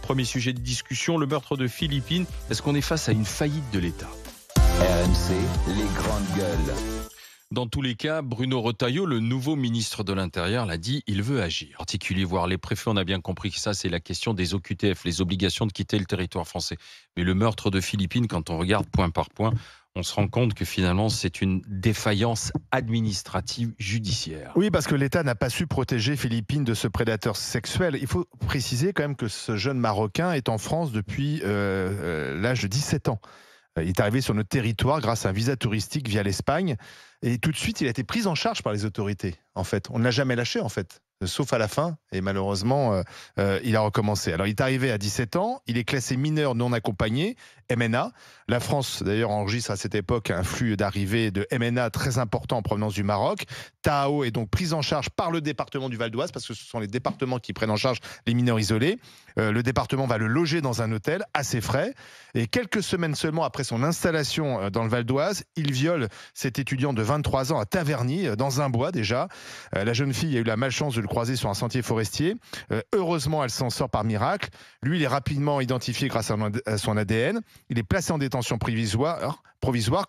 Premier sujet de discussion, le meurtre de Philippine. Est-ce qu'on est face à une faillite de l'État ? RMC, les grandes gueules. Dans tous les cas, Bruno Retailleau, le nouveau ministre de l'Intérieur, l'a dit, il veut agir. Particulier, voire les préfets, on a bien compris que ça, c'est la question des OQTF, les obligations de quitter le territoire français. Mais le meurtre de Philippine, quand on regarde point par point, on se rend compte que finalement, c'est une défaillance administrative judiciaire. Oui, parce que l'État n'a pas su protéger Philippine de ce prédateur sexuel. Il faut préciser quand même que ce jeune Marocain est en France depuis l'âge de 17 ans. Il est arrivé sur notre territoire grâce à un visa touristique via l'Espagne. Et tout de suite, il a été pris en charge par les autorités. En fait, on ne l'a jamais lâché, en fait. Sauf à la fin, et malheureusement, il a recommencé. Alors, il est arrivé à 17 ans, il est classé mineur non accompagné, MNA. La France, d'ailleurs, enregistre à cette époque un flux d'arrivée de MNA très important en provenance du Maroc. Taao est donc prise en charge par le département du Val d'Oise, parce que ce sont les départements qui prennent en charge les mineurs isolés. Le département va le loger dans un hôtel à ses frais. Et quelques semaines seulement après son installation dans le Val d'Oise, il viole cet étudiant de 23 ans à Taverny, dans un bois déjà. La jeune fille a eu la malchance de le croiser sur un sentier forestier. Heureusement, elle s'en sort par miracle. Lui, il est rapidement identifié grâce à son ADN. Il est placé en détention provisoire,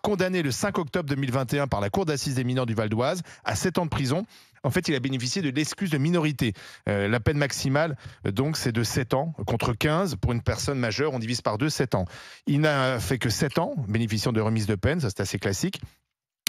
condamné le 5 octobre 2021 par la Cour d'assises des mineurs du Val d'Oise à 7 ans de prison. En fait, il a bénéficié de l'excuse de minorité. La peine maximale, donc, c'est de 7 ans contre 15 pour une personne majeure. On divise par 2, 7 ans. Il n'a fait que 7 ans, bénéficiant de remise de peine, ça c'est assez classique.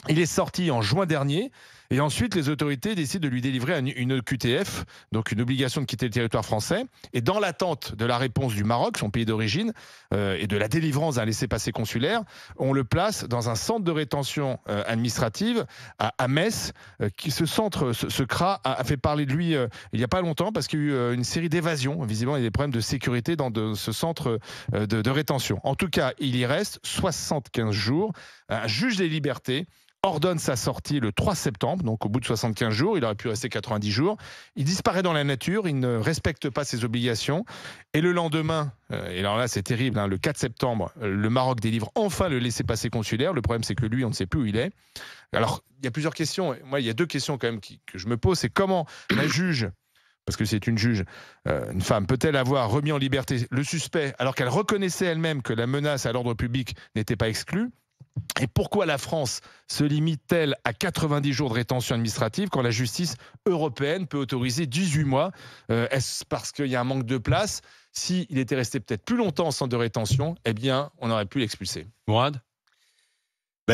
Il est sorti en juin dernier et ensuite les autorités décident de lui délivrer une OQTF, donc une obligation de quitter le territoire français. Et dans l'attente de la réponse du Maroc, son pays d'origine, et de la délivrance d'un laissez-passer consulaire, on le place dans un centre de rétention administrative à Metz. Ce CRA a fait parler de lui il n'y a pas longtemps parce qu'il y a eu une série d'évasions. Visiblement, il y a des problèmes de sécurité dans ce centre de rétention. En tout cas, il y reste 75 jours. Un juge des libertés ordonne sa sortie le 3 septembre, donc au bout de 75 jours, il aurait pu rester 90 jours. Il disparaît dans la nature, il ne respecte pas ses obligations. Et le lendemain, et alors là c'est terrible, le 4 septembre, le Maroc délivre enfin le laissez-passer consulaire. Le problème c'est que lui, on ne sait plus où il est. Alors, il y a plusieurs questions. Moi, il y a 2 questions quand même que je me pose. C'est comment la juge, parce que c'est une juge, une femme, peut-elle avoir remis en liberté le suspect alors qu'elle reconnaissait elle-même que la menace à l'ordre public n'était pas exclue ? Et pourquoi la France se limite-t-elle à 90 jours de rétention administrative quand la justice européenne peut autoriser 18 mois ? Est-ce parce qu'il y a un manque de place ? S'il était resté peut-être plus longtemps en centre de rétention, eh bien, on aurait pu l'expulser. Mourad ?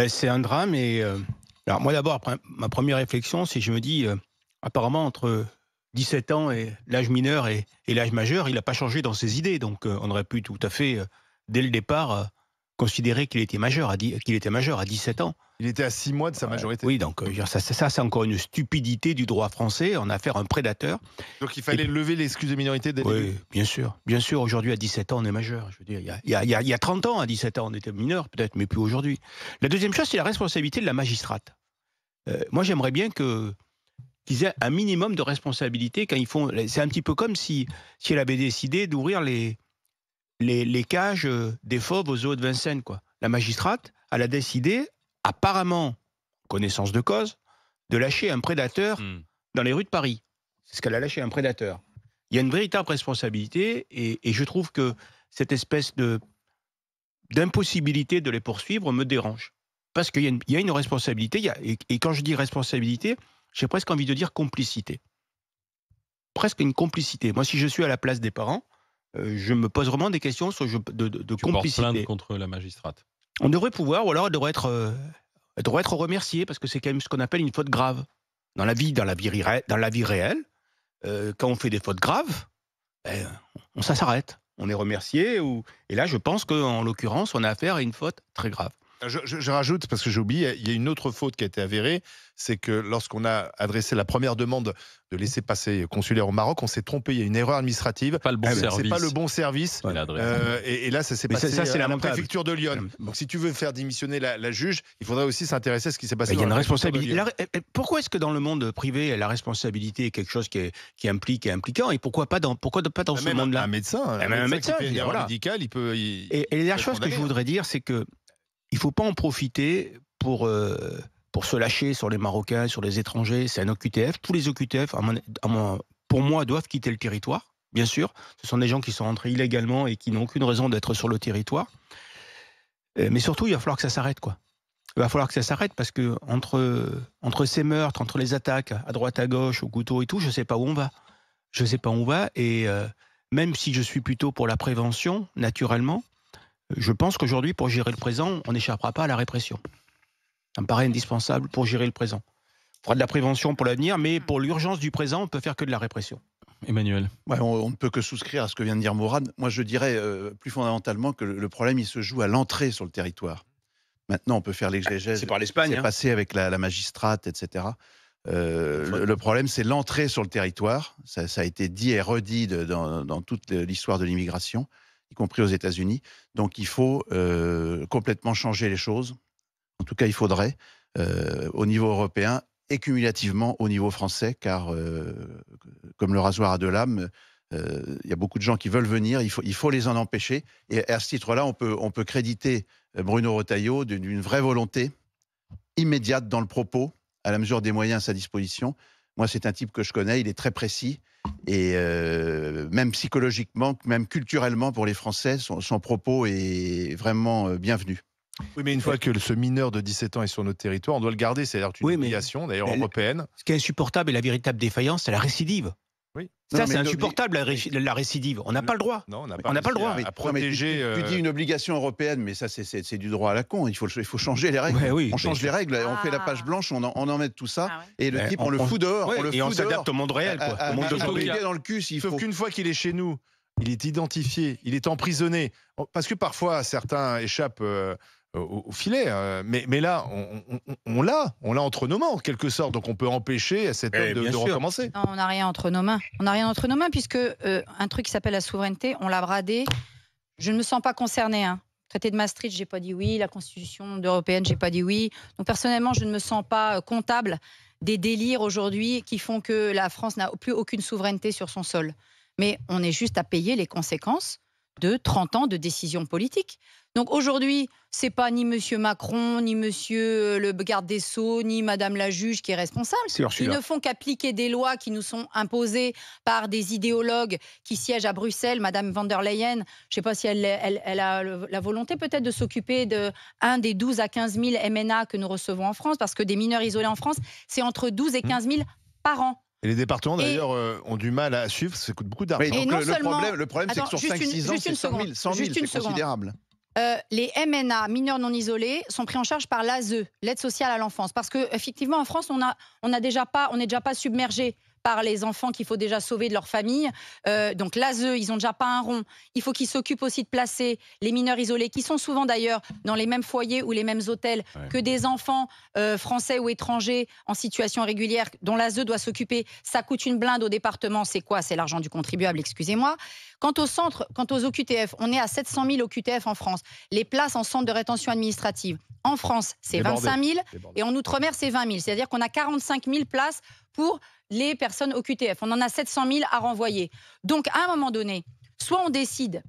C'est un drame. Alors moi d'abord, ma première réflexion, c'est que je me dis, apparemment entre 17 ans et l'âge mineur et l'âge majeur, il n'a pas changé dans ses idées. Donc on aurait pu tout à fait, dès le départ, considérer qu'il était majeur à 17 ans. Il était à 6 mois de sa majorité. Oui, donc ça c'est encore une stupidité du droit français. On a affaire à un prédateur. Donc il fallait lever l'excuse de minorité dès le début. Oui, bien sûr. Bien sûr, aujourd'hui à 17 ans, on est majeur. Je veux dire, il y a 30 ans, à 17 ans, on était mineur peut-être, mais plus aujourd'hui. La deuxième chose, c'est la responsabilité de la magistrate. Moi, j'aimerais bien qu'ils aient un minimum de responsabilité quand ils font... C'est un petit peu comme si elle avait décidé d'ouvrir les cages des fauves aux zoo de Vincennes, quoi. La magistrate, elle a décidé, apparemment, connaissance de cause, de lâcher un prédateur dans les rues de Paris. C'est ce qu'elle a lâché, un prédateur. Il y a une véritable responsabilité et je trouve que cette espèce d'impossibilité de les poursuivre me dérange. Parce qu'il y a une responsabilité, et quand je dis responsabilité, j'ai presque envie de dire complicité. Presque une complicité. Moi, si je suis à la place des parents, je me pose vraiment des questions sur de Tu complicité. portes plainte contre la magistrate. On devrait pouvoir, ou alors elle devrait être remerciée, parce que c'est quand même ce qu'on appelle une faute grave. Dans la vie réelle, quand on fait des fautes graves, ça s'arrête. On est remercié, et là je pense qu'en l'occurrence, on a affaire à une faute très grave. Je rajoute, parce que j'ai oublié, il y a une autre faute qui a été avérée, c'est que lorsqu'on a adressé la première demande de laisser-passer consulaire au Maroc, on s'est trompé, il y a une erreur administrative. Pas le bon service. C'est pas le bon service. Et là, ça s'est passé c'est à la préfecture de Lyon. Donc si tu veux faire démissionner la juge, il faudrait aussi s'intéresser à ce qui s'est passé. Il y a une responsabilité. Pourquoi est-ce que dans le monde privé, la responsabilité est quelque chose qui est impliquant, et pourquoi pas dans ce monde-là ? Un médecin, un médecin qui fait une erreur médicale, il peut... Et la dernière chose que je voudrais dire, c'est que il ne faut pas en profiter pour se lâcher sur les Marocains, sur les étrangers. C'est un OQTF. Tous les OQTF, pour moi, doivent quitter le territoire. bien sûr. Ce sont des gens qui sont entrés illégalement et qui n'ont aucune raison d'être sur le territoire. Mais surtout, il va falloir que ça s'arrête, quoi. Il va falloir que ça s'arrête parce que entre ces meurtres, entre les attaques à droite, à gauche, au couteau et tout, je ne sais pas où on va. Je ne sais pas où on va. Et même si je suis plutôt pour la prévention, naturellement, je pense qu'aujourd'hui, pour gérer le présent, on n'échappera pas à la répression. Ça me paraît indispensable pour gérer le présent. On fera de la prévention pour l'avenir, mais pour l'urgence du présent, on peut faire que de la répression. Emmanuel. Ouais, on ne peut que souscrire à ce que vient de dire Mourad. Moi, je dirais plus fondamentalement que le problème, il se joue à l'entrée sur le territoire. Maintenant, on peut faire l'exégèse. C'est par l'Espagne. C'est passé avec la magistrate, etc. Le problème, c'est l'entrée sur le territoire. Ça a été dit et redit dans toute l'histoire de l'immigration, y compris aux États-Unis. Donc, il faut complètement changer les choses. En tout cas, il faudrait, au niveau européen et cumulativement au niveau français, car comme le rasoir à deux lames, il y a beaucoup de gens qui veulent venir, il faut les en empêcher. Et à ce titre-là, on peut créditer Bruno Retailleau d'une vraie volonté immédiate dans le propos, à la mesure des moyens à sa disposition. Moi, c'est un type que je connais, il est très précis, et même psychologiquement, même culturellement pour les Français, son propos est vraiment bienvenu. Oui, mais une fois que ce mineur de 17 ans est sur notre territoire, on doit le garder. C'est-à-dire une obligation, d'ailleurs européenne. Ce qui est insupportable et la véritable défaillance, c'est la récidive. Oui. Ça, c'est insupportable, la récidive. On n'a pas le droit. Non, on n'a pas le droit. à protéger. Tu dis une obligation européenne, mais ça, c'est du droit à la con. Il faut changer les règles. Ouais, oui, on change les règles, on fait la page blanche, on en met tout ça, et le type, on le on fout dehors. Ouais, on s'adapte au monde réel, quoi. Au monde d'aujourd'hui. Dans le cul, s'il faut. Sauf qu'une fois qu'il est chez nous, il est identifié, il est emprisonné. Parce que parfois, certains échappent au filet. Mais là, on l'a entre nos mains, en quelque sorte. Donc on peut empêcher cet homme de recommencer. Non, on n'a rien entre nos mains. On n'a rien entre nos mains, puisque un truc qui s'appelle la souveraineté, on l'a bradé. Je ne me sens pas concernée. Traité de Maastricht, j'ai pas dit oui. La Constitution européenne, j'ai pas dit oui. Donc personnellement, je ne me sens pas comptable des délires aujourd'hui qui font que la France n'a plus aucune souveraineté sur son sol. Mais on est juste à payer les conséquences de 30 ans de décisions politiques. Donc aujourd'hui, c'est pas ni Monsieur Macron, ni Monsieur le garde des Sceaux, ni Madame la juge qui est responsable. Ils ne font qu'appliquer des lois qui nous sont imposées par des idéologues qui siègent à Bruxelles. Madame van der Leyen, je ne sais pas si elle a la volonté peut-être de s'occuper d'un des 12 à 15 000 MNA que nous recevons en France, parce que des mineurs isolés en France, c'est entre 12 et 15 000 par an. Et les départements, d'ailleurs, ont du mal à suivre, ça coûte beaucoup d'argent. Oui, le problème, c'est que sur 5-6 ans, c'est 100 000, c'est considérable. Les MNA, mineurs non isolés, sont pris en charge par l'ASE, l'aide sociale à l'enfance. Parce qu'effectivement, en France, on n'est déjà pas submergé par les enfants qu'il faut déjà sauver de leur famille. Donc l'ASE, ils n'ont déjà pas un rond. Il faut qu'ils s'occupent aussi de placer les mineurs isolés, qui sont souvent d'ailleurs dans les mêmes foyers ou les mêmes hôtels que des enfants français ou étrangers en situation régulière, dont l'ASE doit s'occuper. Ça coûte une blinde au département. C'est quoi? C'est l'argent du contribuable, excusez-moi. Quant aux OQTF, on est à 700 000 OQTF en France. Les places en centre de rétention administrative, en France, c'est 25 000 et en Outre-mer, c'est 20 000. C'est-à-dire qu'on a 45 000 places pour les personnes OQTF. On en a 700 000 à renvoyer. Donc, à un moment donné, soit on décide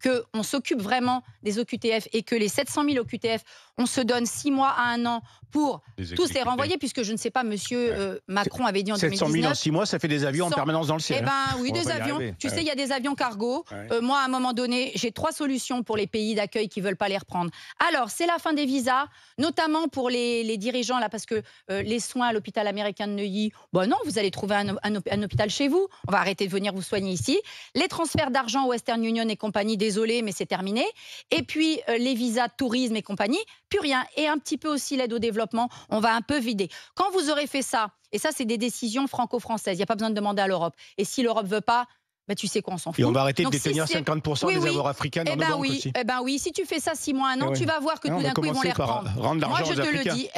qu'on s'occupe vraiment des OQTF et que les 700 000 OQTF, on se donne 6 mois à 1 an pour tous les renvoyer, puisque je ne sais pas, monsieur Macron avait dit en 2019... 700 000 en 6 mois, ça fait des avions en permanence dans le ciel. Eh bien, oui, des avions. Tu sais, il y a des avions cargo. Moi, à un moment donné, j'ai 3 solutions pour les pays d'accueil qui ne veulent pas les reprendre. Alors, c'est la fin des visas, notamment pour les dirigeants, là, parce que les soins à l'hôpital américain de Neuilly, bon non, vous allez trouver un hôpital chez vous. On va arrêter de venir vous soigner ici. Les transferts d'argent Western Union et compagnie, désolé, mais c'est terminé. Et puis, les visas de tourisme et compagnie, plus rien. Et un petit peu aussi l'aide au développement, on va un peu vider. Quand vous aurez fait ça, et ça, c'est des décisions franco-françaises, il n'y a pas besoin de demander à l'Europe. Et si l'Europe ne veut pas, bah, tu sais quoi, on s'en fout. Et on va arrêter de Donc, détenir 50% des avoirs africains dans nos banques aussi. Oui, si tu fais ça 6 mois, 1 an, tu vas voir que tout d'un coup, ils vont les reprendre. Moi, je te le dis,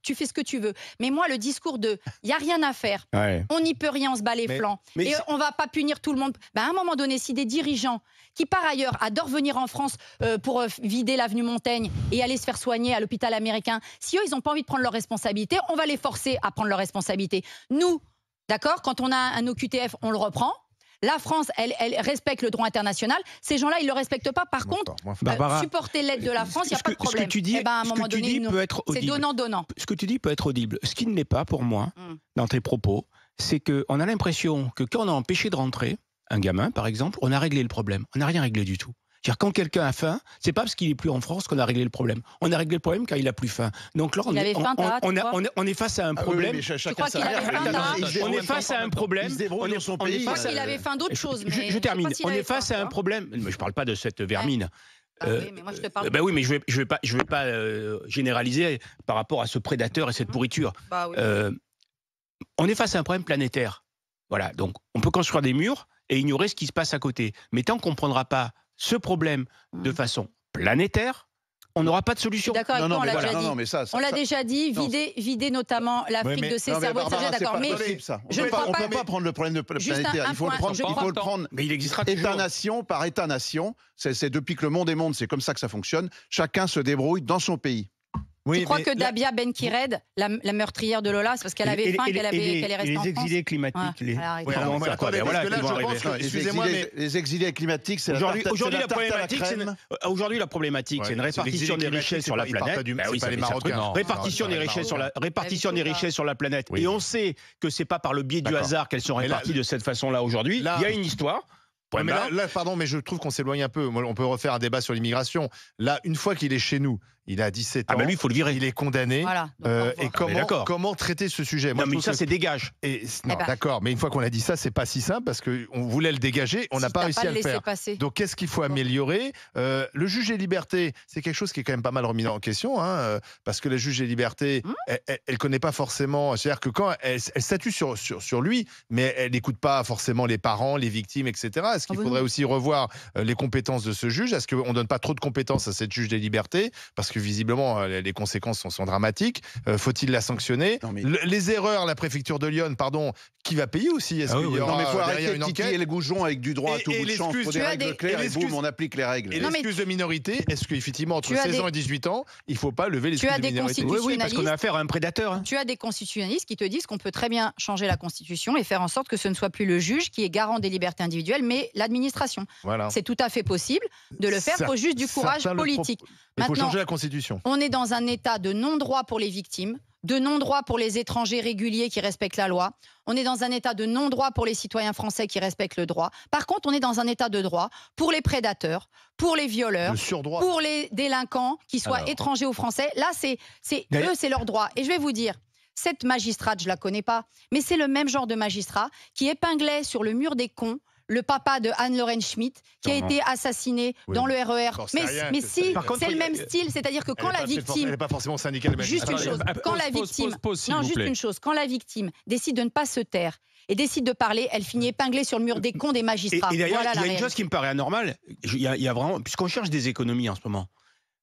tu fais ce que tu veux. Mais moi, le discours de « il n'y a rien à faire, on n'y peut rien, on se bat les flancs, et on ne va pas punir tout le monde ». À un moment donné, si des dirigeants qui, par ailleurs, adorent venir en France pour vider l'avenue Montaigne et aller se faire soigner à l'hôpital américain, si eux, ils n'ont pas envie de prendre leurs responsabilités, on va les forcer à prendre leurs responsabilités. Nous, d'accord, quand on a un OQTF, on le reprend. La France, elle respecte le droit international. Ces gens-là, ils ne le respectent pas. Par contre, supporter l'aide de la France, il n'y a pas de problème. Ce que tu dis, à un moment donné, peut être audible. C'est donnant-donnant. Ce que tu dis peut être audible. Ce qui ne l'est pas pour moi, dans tes propos, c'est qu'on a l'impression que quand on a empêché de rentrer, un gamin, par exemple, on a réglé le problème. On n'a rien réglé du tout. C'est-à-dire, quand quelqu'un a faim, c'est pas parce qu'il est plus en France qu'on a réglé le problème. On a réglé le problème quand il a plus faim. Donc là, on est face à un problème. Tu crois qu'il avait faim, Tara ? On est face à un problème. Il se débrouille dans son pays. Je crois qu'il avait faim d'autres choses. Je termine. On est face à un problème. Mais je parle pas de cette vermine. Oui, mais moi je te parle. Oui, mais je vais pas généraliser par rapport à ce prédateur et cette pourriture. Bah oui. On est face à un problème planétaire. Voilà, donc on peut construire des murs et ignorer ce qui se passe à côté. Mais tant qu'on ne prendra pas ce problème de façon planétaire, on n'aura pas de solution. D'accord avec toi, on l'a déjà dit. mais ça, On l'a déjà dit, vider notamment l'Afrique de ses cerveaux. D'accord, mais on ne peut pas prendre le problème planétaire. Il faut le prendre. Mais il existera État-nation par État-nation. C'est depuis que le monde est monde, c'est comme ça que ça fonctionne. Chacun se débrouille dans son pays. Tu crois que Dabia Ben-Kired, la meurtrière de Lola, c'est parce qu'elle avait faim qu'elle est restée en France ? Les exilés climatiques. Les exilés climatiques, c'est aujourd'hui la problématique, c'est une répartition des richesses sur la planète. Répartition des richesses sur la planète. Et on sait que c'est pas par le biais du hasard qu'elles sont réparties de cette façon-là aujourd'hui. Il y a une histoire. Pardon, mais je trouve qu'on s'éloigne un peu. On peut refaire un débat sur l'immigration. Là, une fois qu'il est chez nous, il a 17 ans. Lui, il faut le virer. Il est condamné. Voilà. Et comment traiter ce sujet ? Non, mais ça, c'est dégage. D'accord. Mais une fois qu'on a dit ça, c'est pas si simple parce qu'on voulait le dégager, on n'a pas réussi à le faire. Donc, qu'est-ce qu'il faut améliorer ? Le juge des libertés, c'est quelque chose qui est quand même pas mal remis en question, parce que le juge des libertés, elle connaît pas forcément. C'est-à-dire que quand elle statue sur lui, mais elle n'écoute pas forcément les parents, les victimes, etc. Est-ce qu'il faudrait aussi revoir les compétences de ce juge ? Est-ce qu'on donne pas trop de compétences à cette juge des libertés ? Parce que visiblement, les conséquences sont dramatiques. Faut-il la sanctionner ? Les erreurs, la préfecture de Lyon, pardon, qui va payer aussi ? Est-ce qu'il y aura mais il faut arrêter une de titiller les goujons avec du droit à tout bout de champ. Il faut des règles claires et boum, on applique les règles. Et l'excuse de minorité, est-ce qu'effectivement, entre 16 ans et 18 ans, il ne faut pas lever l'excuse de minorité ? Oui, parce qu'on a affaire à un prédateur. Tu as des constitutionnalistes qui te disent qu'on peut très bien changer la Constitution et faire en sorte que ce ne soit plus le juge qui est garant des libertés individuelles, mais l'administration. Voilà. C'est tout à fait possible de le faire. Il faut juste du courage politique. Il faut changer la Constitution. On est dans un état de non-droit pour les victimes, de non-droit pour les étrangers réguliers qui respectent la loi. On est dans un état de non-droit pour les citoyens français qui respectent le droit. Par contre, on est dans un état de droit pour les prédateurs, pour les violeurs, pour les délinquants, qu'ils soient étrangers ou français. Là, eux, c'est leur droit. Et je vais vous dire, cette magistrate, je la connais pas, mais c'est le même genre de magistrat qui épinglait sur le mur des cons le papa de Anne-Lorraine Schmitt, qui a été assassiné dans le RER. Mais si, c'est le même style, c'est-à-dire que quand la victime... Elle n'est pas forcément syndicale, mais juste une chose, quand la victime... Non, juste une chose, quand la victime décide de ne pas se taire et décide de parler, elle finit épinglée sur le mur des cons des magistrats. Et d'ailleurs, il y a une chose qui me paraît anormale, il y a vraiment, puisqu'on cherche des économies en ce moment,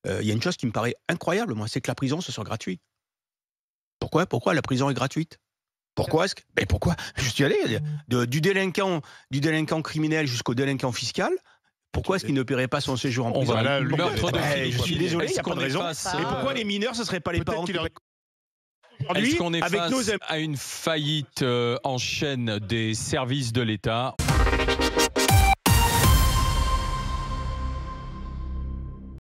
il y a une chose qui me paraît incroyable, moi, c'est que la prison, ce soit gratuit. Pourquoi la prison est gratuite ? Pourquoi je suis allé du délinquant criminel jusqu'au délinquant fiscal. Pourquoi est-ce qu'il ne paierait pas son séjour en prison ? Je suis désolé, il n'y a pas de raison. Et pourquoi les mineurs, ce ne seraient pas les parents qui... Est-ce qu'on est face à une faillite en chaîne des services de l'État ?